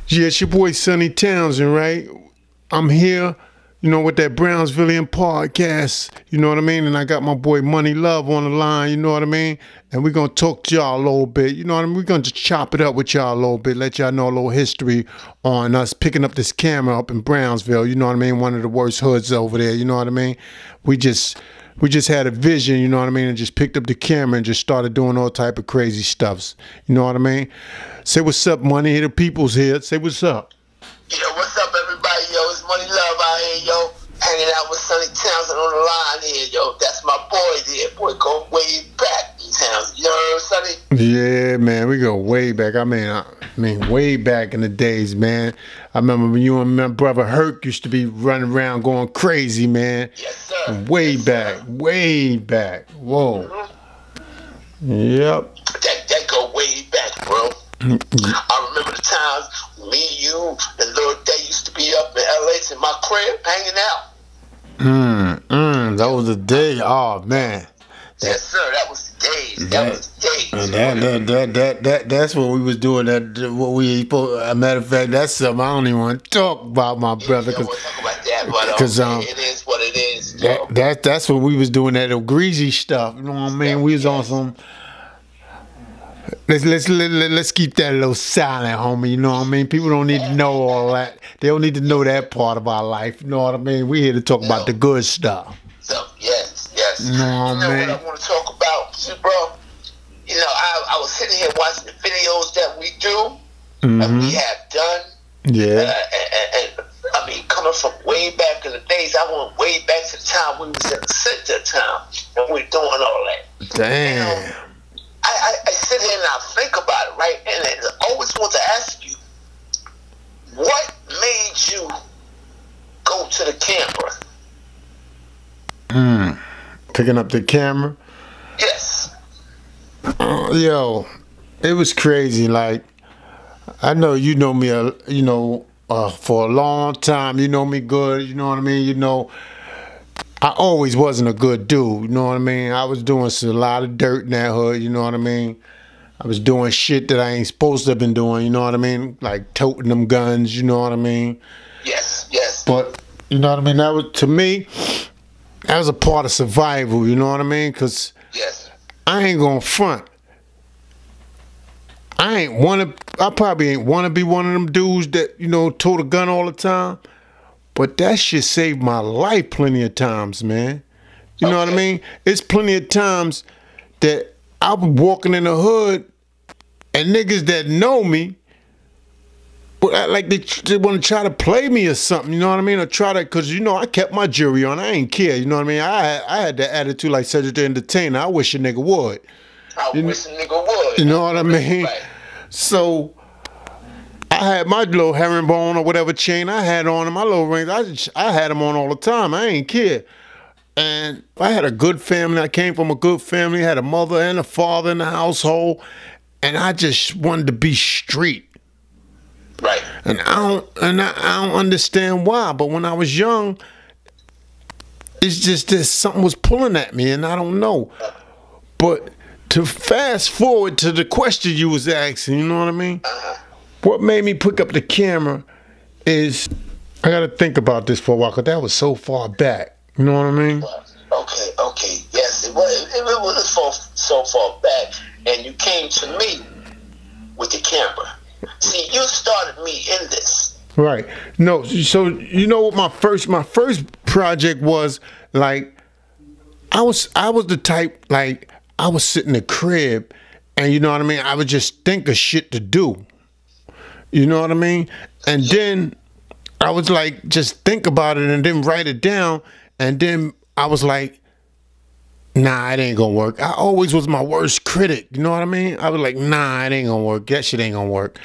Yeah, it's your boy Sonny Townsend, right? I'm here, with that Brownsvillian podcast, you know what I mean? And I got my boy Money Love on the line, you know what I mean? And we're going to talk to y'all a little bit, you know what I mean? We're going to just chop it up with y'all a little bit, let y'all know a little history on us picking up this camera up in Brownsville, you know what I mean? One of the worst hoods over there, you know what I mean? We just had a vision, you know what I mean, and just picked up the camera and just started doing all type of crazy stuffs. You know what I mean? Say what's up, Money. Here the people's here. Say what's up. Yo, what's up, everybody? Yo, it's Money Love out here, yo. Hanging out with Sonny Townsend on the line here, yo. That's my boy there. Boy, go way back, Townsend. You know, Sonny? Yeah, man. We go way back. I mean, way back in the days, man. I remember when you and my brother Herc used to be running around going crazy, man. Yes, sir. Way back. Whoa. Yep. That go way back, bro. I remember the times me, you, and Lil Day used to be up in LA in my crib hanging out. That was the day. Oh man. Yes, sir. That was the days. That was the days. That's what we was doing. What we supposed. As a matter of fact, that's something I don't even want to talk about, my brother. Yeah, we'll talk about that, but it is what it is. That's what we was doing. That greasy stuff. You know what I mean? We was on some. Let's keep that a little silent, homie. You know what I mean? People don't need to know all that. They don't need to know that part of our life. You know what I mean? We here to talk about the good stuff. So yes. You know what I mean? What I want to talk about, bro. You know, I was sitting here watching the videos that we do, and we have done. Yeah. And I mean, coming from way back in the days, I went way back to the time we was in the center of town, and we doing all that. Damn. I sit here and I think about it, right? And I always want to ask you, what made you go to the camera? Picking up the camera? Yes. Yo, it was crazy. Like, I know you know me, for a long time. You know me good. You know what I mean? You know, I always wasn't a good dude, you know what I mean? I was doing a lot of dirt in that hood, you know what I mean? I was doing shit that I ain't supposed to have been doing, you know what I mean? Like toting them guns, you know what I mean? Yes. But, you know what I mean? That was, to me, that was a part of survival, you know what I mean? Because I ain't gonna front. I probably ain't want to be one of them dudes that, tote a gun all the time. But that shit saved my life plenty of times, man. You know what I mean? It's plenty of times that I was walking in the hood and niggas that know me, but like they want to try to play me or something, you know what I mean? Or try to, because, I kept my jury on. I ain't care, you know what I mean? I had that attitude like Cedric the Entertainer. I wish a nigga would. I wish a nigga would. You know what I mean? Right. So I had my little herringbone or whatever chain I had on, my little rings. I had them on all the time. I ain't care. And I had a good family. I came from a good family. I had a mother and a father in the household. And I just wanted to be street. Right. And I don't understand why. But when I was young, it's just that something was pulling at me, and I don't know. But to fast forward to the question you was asking, you know what I mean? What made me pick up the camera is, I got to think about this for a while, because that was so far back. You know what I mean? Okay. Yes, it was so far back, and you came to me with the camera. See, you started me in this. Right. No, so you know what my first project was? Like, I was the type, like, I would sit in the crib, and you know what I mean? I would just think of shit to do. You know what I mean? And then I was like, just think about it and then write it down. And then I was like, nah, it ain't gonna work. I always was my worst critic. You know what I mean? I was like, nah, it ain't gonna work. That shit ain't gonna work.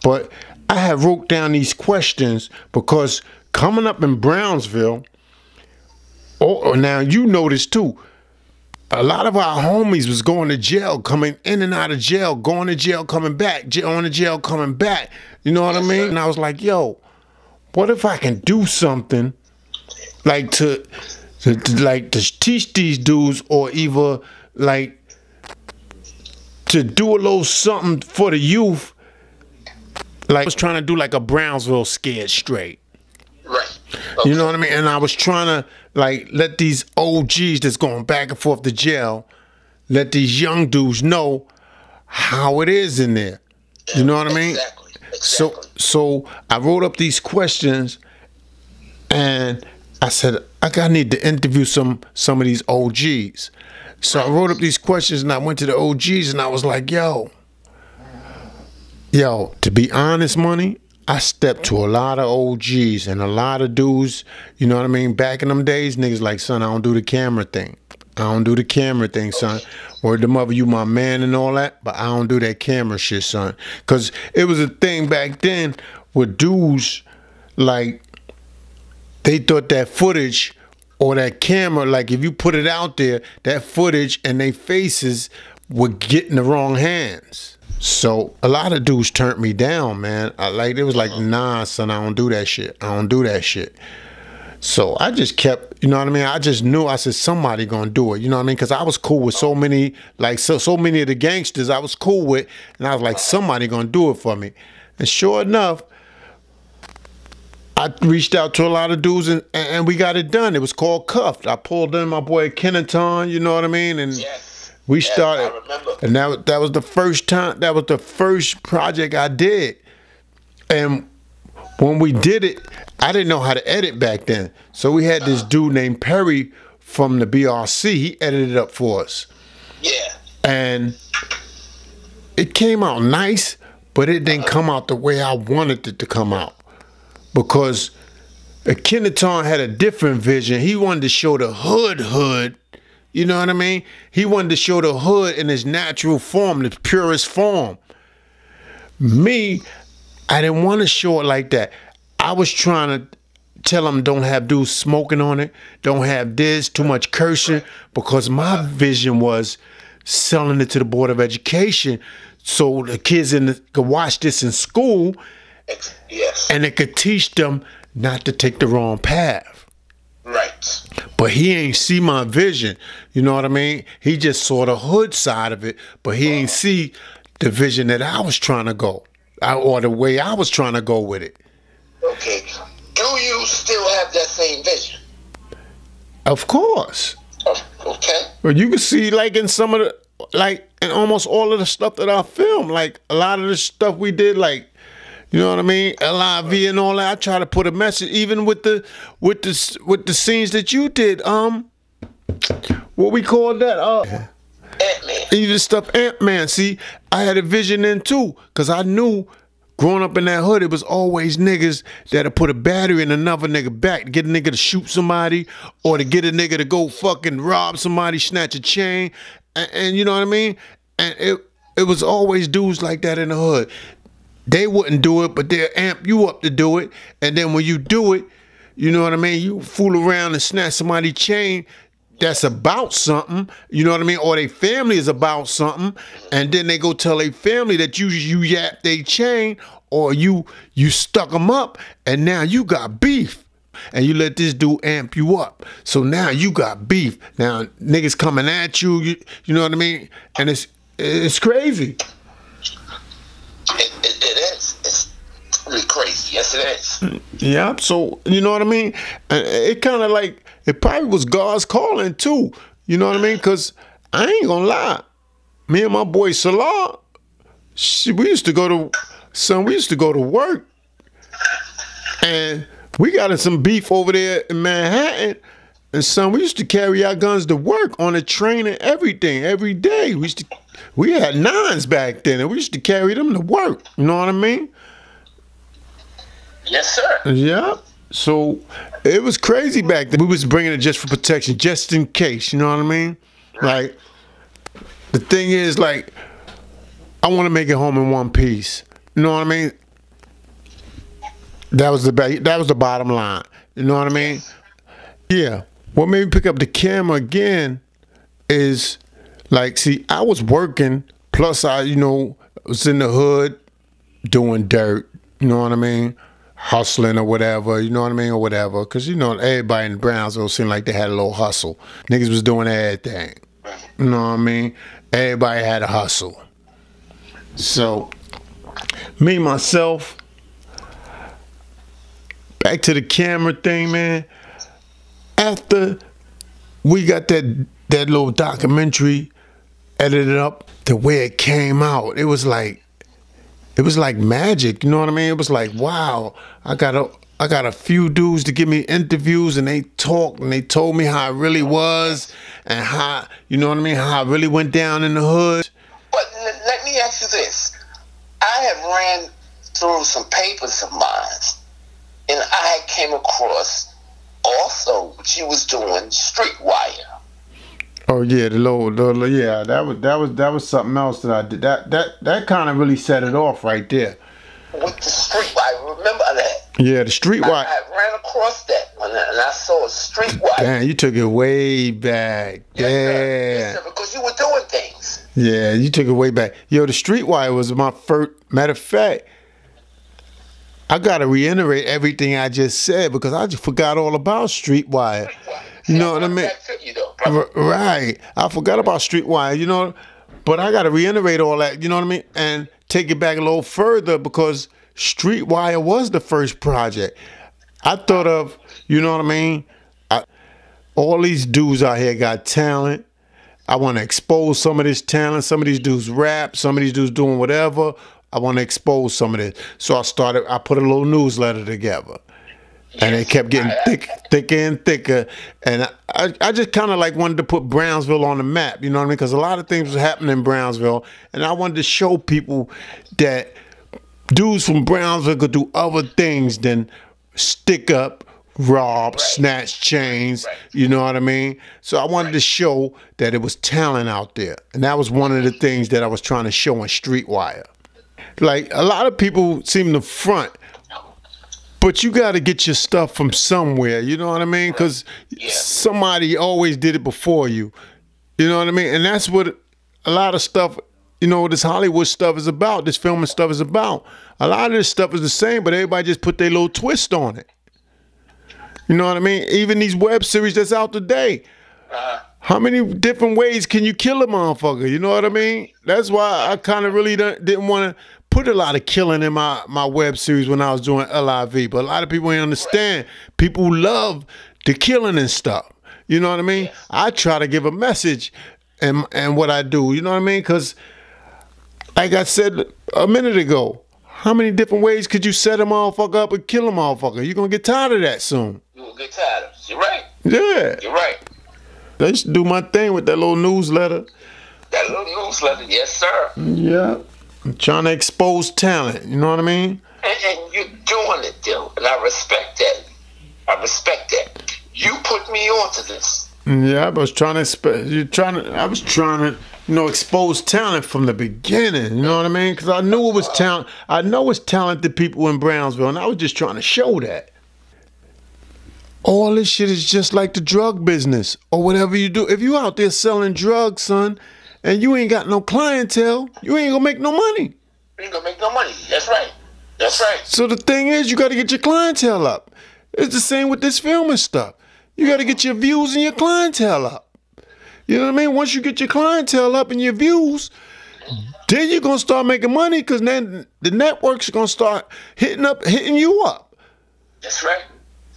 But I had wrote down these questions because coming up in Brownsville, now you know this too, a lot of our homies was going to jail, coming in and out of jail, going to jail, coming back, going to jail, coming back. You know what I mean? And I was like, yo, what if I can do something like to teach these dudes, or either like to do a little something for the youth like I was trying to do like a Brownsville Scared Straight. Right. Okay. You know what I mean? And I was trying to like let these OGs that's going back and forth to jail, let these young dudes know how it is in there. You know what I mean? Exactly. So I wrote up these questions, and I said I need to interview some of these OGs. So I wrote up these questions, and I went to the OGs, and I was like, yo, to be honest, Money, I stepped to a lot of OGs and a lot of dudes, you know what I mean? Back in them days, niggas like, son, I don't do the camera thing. I don't do the camera thing, son. Word to mother, you my man and all that, but I don't do that camera shit, son. Because it was a thing back then with dudes, like, they thought that footage or that camera, like if you put it out there, that footage and they faces would get in the wrong hands. So a lot of dudes turned me down, man. It was like, nah, son, I don't do that shit. I don't do that shit. So I just kept, you know what I mean? I just knew, I said, somebody gonna do it, you know what I mean? Because I was cool with so many, like so many of the gangsters I was cool with, and I was like, somebody gonna do it for me. And sure enough, I reached out to a lot of dudes, and we got it done. It was called Cuffed. I pulled in my boy Kenneton, you know what I mean? And we started, I remember. and that was the first time, that was the first project I did. And when we did it, I didn't know how to edit back then. So we had this dude named Perry from the BRC. He edited it up for us. Yeah. And it came out nice, but it didn't come out the way I wanted it to come out. Because Kenneton had a different vision. He wanted to show the hood. You know what I mean? He wanted to show the hood in its natural form, the purest form. Me, I didn't want to show it like that. I was trying to tell them don't have dudes smoking on it, don't have this, too much cursing, because my vision was selling it to the Board of Education so the kids could watch this in school. Yes. And it could teach them not to take the wrong path. Right. But he ain't see my vision. You know what I mean? He just saw the hood side of it, but he ain't see the vision that I was trying to go, or the way I was trying to go with it. Okay. Do you still have that same vision? Of course. Okay. But you can see, like, in some of the, like, in almost all of the stuff that I filmed, like, a lot of the stuff we did, like, you know what I mean? LIV and all that. I try to put a message, even with the scenes that you did. What we call that? Ant-Man. Even stuff Ant-Man. See, I had a vision then too, cause I knew growing up in that hood, it was always niggas that'll put a battery in another nigga back to get a nigga to shoot somebody, or to get a nigga to go fucking rob somebody, snatch a chain, and you know what I mean? And it was always dudes like that in the hood. They wouldn't do it, but they'll amp you up to do it. And then when you do it, you know what I mean? You fool around and snatch somebody's chain that's about something, you know what I mean? Or their family is about something. And then they go tell their family that you yapped their chain, or you stuck them up, and now you got beef. And you let this dude amp you up. So now you got beef. Now niggas coming at you, you know what I mean? And it's crazy. It is. It's really crazy. Yes, it is. Yeah, so, you know what I mean? It kind of like, it probably was God's calling too. You know what I mean? Because I ain't gonna lie. Me and my boy Salah, we used to go to work. And we got in some beef over there in Manhattan. And son, we used to carry our guns to work on the train and everything, every day. We had 9s back then, and we used to carry them to work. You know what I mean? Yes, sir. Yeah. So it was crazy back then. We was bringing it just for protection, just in case. You know what I mean? Like, the thing is, like, I want to make it home in one piece. You know what I mean? That was the bottom line. You know what I mean? Yeah. What made me pick up the camera again is, like, see, I was working, plus I, was in the hood doing dirt, you know what I mean? Hustling or whatever, you know what I mean? Or whatever. Because, everybody in Brownsville seemed like they had a little hustle. Niggas was doing everything. You know what I mean? Everybody had a hustle. So, me, myself, back to the camera thing, man. After we got that little documentary edited up, the way it came out, it was like magic. You know what I mean? It was like, wow, I got a few dudes to give me interviews, and they talked and they told me how it really was and how, you know what I mean, how it really went down in the hood. But let me ask you this. I have ran through some papers of mine, and I came across also what you was doing, Streetwire. Oh yeah, yeah, that was something else that I did. That kind of really set it off right there. With the Streetwire, remember that? Yeah, the Streetwire. I ran across that one, and I saw a Streetwire. Damn, you took it way back. Yes, sir. Yes, sir, because you were doing things. Yeah, you took it way back. Yo, the Streetwire was my first. Matter of fact, I gotta reiterate everything I just said because I just forgot all about Streetwire. You know what I mean? Right. I forgot about Streetwire, you know, but I gotta reiterate all that, you know what I mean? And take it back a little further because Streetwire was the first project. I thought of, you know what I mean? All these dudes out here got talent. I want to expose some of this talent. Some of these dudes rap. Some of these dudes doing whatever. I want to expose some of this. So I put a little newsletter together. And it kept getting thicker and thicker. And I just kind of like wanted to put Brownsville on the map, you know what I mean? Because a lot of things was happening in Brownsville. And I wanted to show people that dudes from Brownsville could do other things than stick up, rob, snatch chains, you know what I mean? So I wanted to show that it was talent out there. And that was one of the things that I was trying to show on Streetwire. Like, a lot of people seem to front, but you got to get your stuff from somewhere, you know what I mean? Because somebody always did it before you, you know what I mean? And that's what a lot of stuff, you know, this Hollywood stuff is about, this filming stuff is about. A lot of this stuff is the same, but everybody just put their little twist on it. You know what I mean? Even these web series that's out today. How many different ways can you kill a motherfucker? You know what I mean? That's why I kind of really didn't want to put a lot of killing in my web series when I was doing LIV. But a lot of people ain't understand. People love the killing and stuff. You know what I mean? I try to give a message and what I do. You know what I mean? Because like I said a minute ago, how many different ways could you set a motherfucker up and kill a motherfucker? You're going to get tired of that soon. You will get tired of it. You're right. Yeah. You're right. I used to do my thing with that little newsletter. That little newsletter, yes, sir. Yeah. I'm trying to expose talent, you know what I mean? And you're doing it, though, and I respect that. I respect that. You put me onto this. Yeah, I was trying to you know, expose talent from the beginning, you know what I mean? Because I knew it was talent. I know it's talented people in Brownsville, and I was just trying to show that. All this shit is just like the drug business or whatever you do. If you out there selling drugs, son, and you ain't got no clientele, you ain't gonna make no money. You ain't gonna make no money. That's right. That's right. So the thing is, you got to get your clientele up. It's the same with this filming stuff. You got to get your views and your clientele up. You know what I mean? Once you get your clientele up and your views, then you're gonna start making money because then the network's gonna start hitting you up. That's right.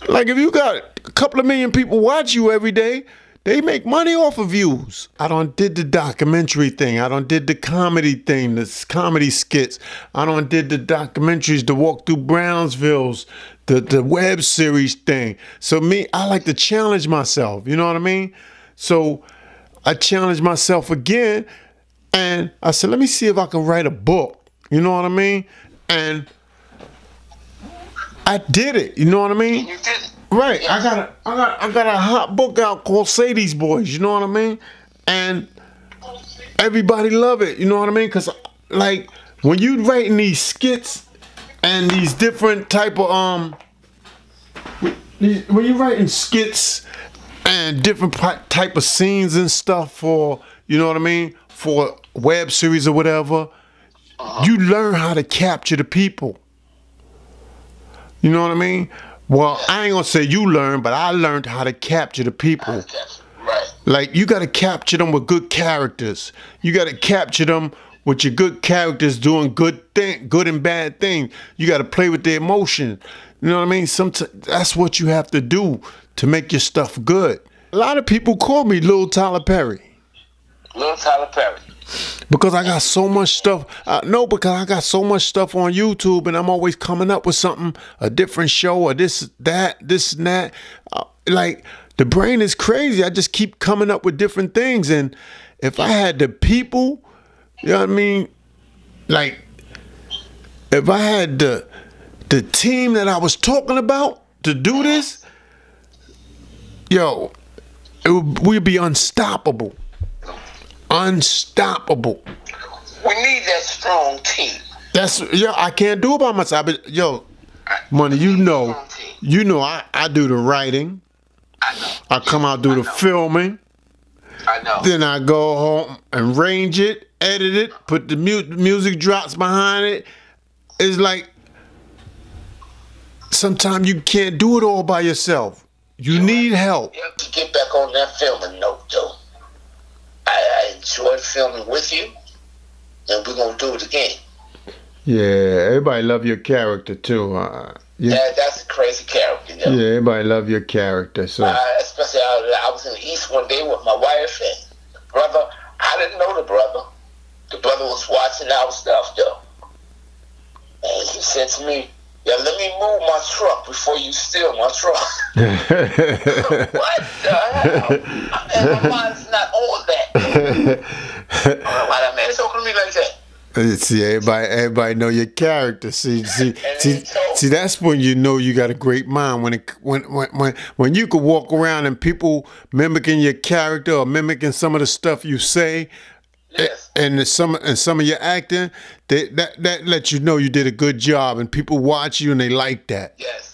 Like if you got a couple of million people watch you every day, they make money off of views. I done did the documentary thing. I done did the comedy thing, the comedy skits. I done did the documentaries, the walk through Brownsvilles, the web series thing. So me, I like to challenge myself. You know what I mean? So I challenged myself again, and I said, let me see if I can write a book. You know what I mean? And I did it. You know what I mean? You did it. Right. Yes. I got a hot book out called Sadie's Boys. You know what I mean? And everybody love it. You know what I mean? Because like when you writing these skits and these different type of when you writing skits and different type of scenes and stuff for, you know what I mean, for web series or whatever, you learn how to capture the people. You know what I mean? Well, I ain't gonna say you learned, but I learned how to capture the people. Right. Like you gotta capture them with good characters. You gotta capture them with your good characters doing good and bad things. You gotta play with their emotions. You know what I mean? Sometimes that's what you have to do to make your stuff good. A lot of people call me Lil Tyler Perry. Lil Tyler Perry. Because I got so much stuff. No, because I got so much stuff on YouTube, and I'm always coming up with something, a different show, or this, and that. Like, the brain is crazy. I just keep coming up with different things. And if I had the people, you know what I mean? Like, if I had the team that I was talking about to do this, yo, we'd be unstoppable. Unstoppable. We need that strong team. I can't do it by myself. But yo, Money, you know I do the writing. I know. I come out do the filming. I know. Then I go home and arrange it, edit it, put the music drops behind it. It's like sometimes you can't do it all by yourself. You need help. You have to get back on that filming note, though. I enjoyed filming with you, and we're gonna do it again. Yeah, everybody love your character too. That's a crazy character, though. Yeah, everybody love your character. So especially I was in the East one day with my wife and the brother. I didn't know the brother. The brother was watching our stuff, though, and he said to me, "Yeah, let me move my truck before you steal my truck." What the hell? And my mind's not on that. Why that man talking to me like that? See, everybody know your character. See, that's when you know you got a great mind. When you could walk around and people mimicking your character or mimicking some of the stuff you say, yes. and some of your acting, that lets you know you did a good job, and people watch you and they like that. Yes.